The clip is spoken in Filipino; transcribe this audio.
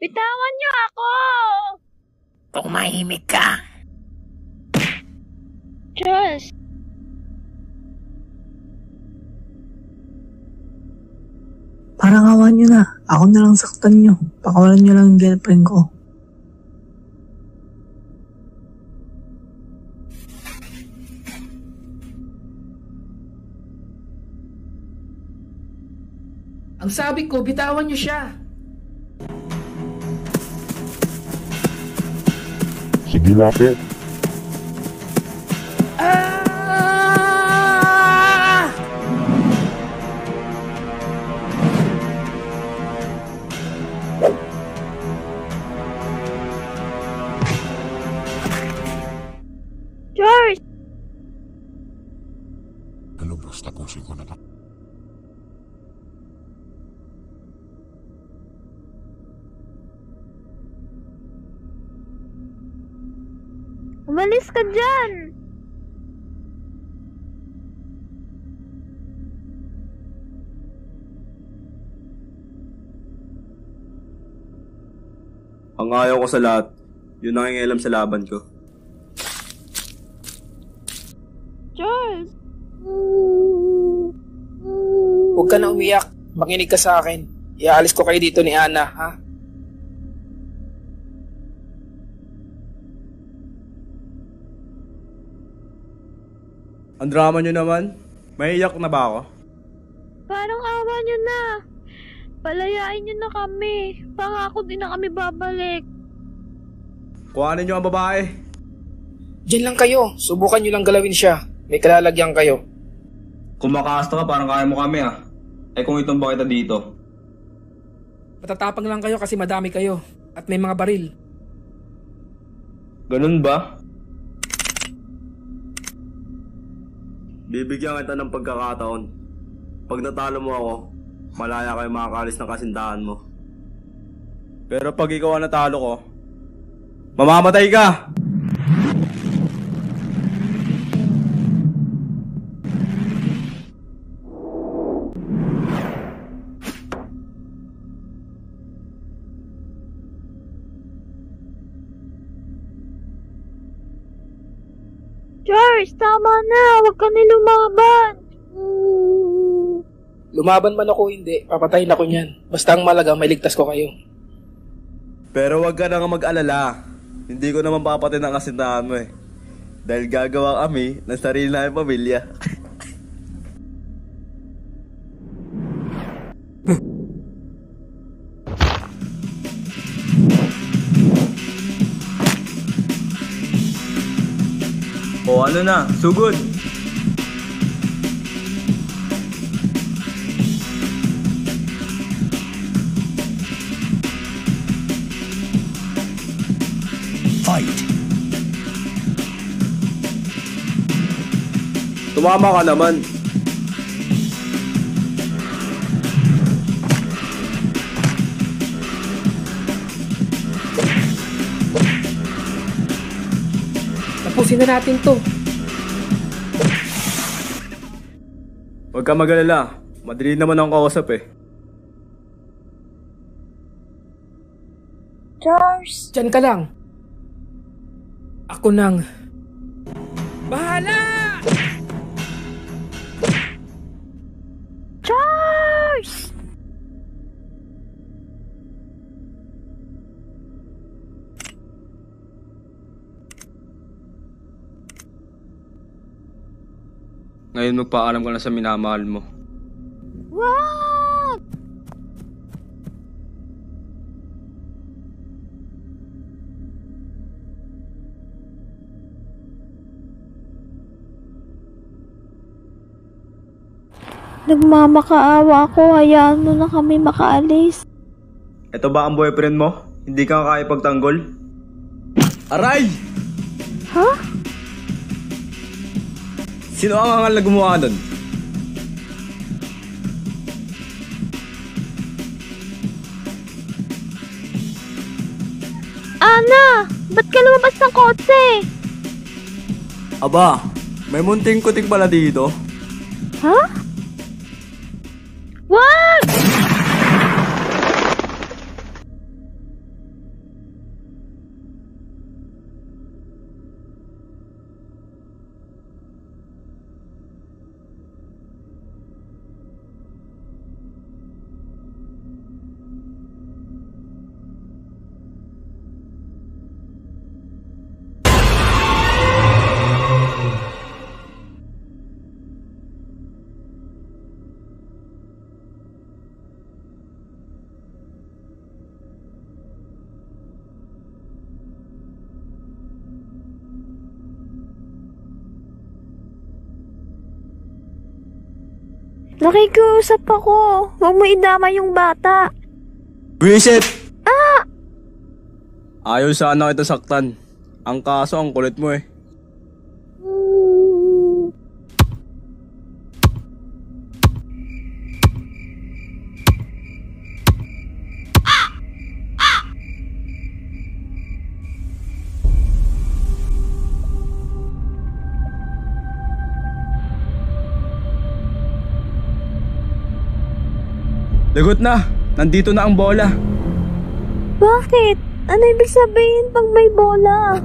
Bitawan niyo ako! Tumahimik ka. Charles! Parang awa nyo na. Ako na lang saktan nyo. Pakawalan nyo lang yung girlfriend ko. Ang sabi ko, bitawan niyo siya. Sige, lapit. Charles! Ano, boss? Tapusin ko na to. Umalis ka dyan! Ang ayaw ko sa lahat, yun nangingialam sa laban ko. Charles! Huwag ka na umiyak. Makinig ka sa akin. Iaalis ko kayo dito ni Ana, ha? Ang drama nyo naman, may iyak na ba ako? Parang awa niyo na. Palayain niyo na kami. Pangako din na kami babalik. Kuhanin nyo ang babae. Diyan lang kayo. Subukan nyo lang galawin siya. May kalalagyan kayo. Kung makasta ka, parang kaya mo kami ah. Eh kung itong ba kita dito? Matatapang lang kayo kasi madami kayo. At may mga baril. Ganun ba? Bibigyan kita ng pagkakataon. Pag natalo mo ako, malaya kayo makakalis ng kasindahan mo. Pero pag ikaw ang natalo ko, mamamatay ka! Charles, tama na. Huwag ka na lumaban. Lumaban man ako hindi, papatayin ako niyan. Basta ang malaga, may ligtas ko kayo. Pero wag ka na nga mag-alala. Hindi ko naman papatay ng kasintahan mo eh. Dahil gagawa kami ng sarili namin pamilya. O ano na, sugod! Fight! Tumama ka naman. Tapusin na natin to. Huwag ka mag-alala. Madali naman ang kausap eh. Charles! Diyan ka lang. Ako nang bahala! Charles! Ngayon magpaalam ka na sa minamahal mo. Wag! Nagmamakaawa ako. Hayaan mo na kami makaalis. Ito ba ang boyfriend mo? Hindi ka kaya pagtanggol? Aray! Ha? Sino ang angal na gumawa nun? Ana! Ba't ka lumabas ng kotse? Aba, may munting kuting pala dito. Ha? Wag! Nakikiusap ako. Huwag mo idama yung bata. Visit! Ayaw sana kita saktan. Ang kaso, ang kulit mo eh. Lagot na! Nandito na ang bola. Bakit? Ano ibig sabihin pag may bola?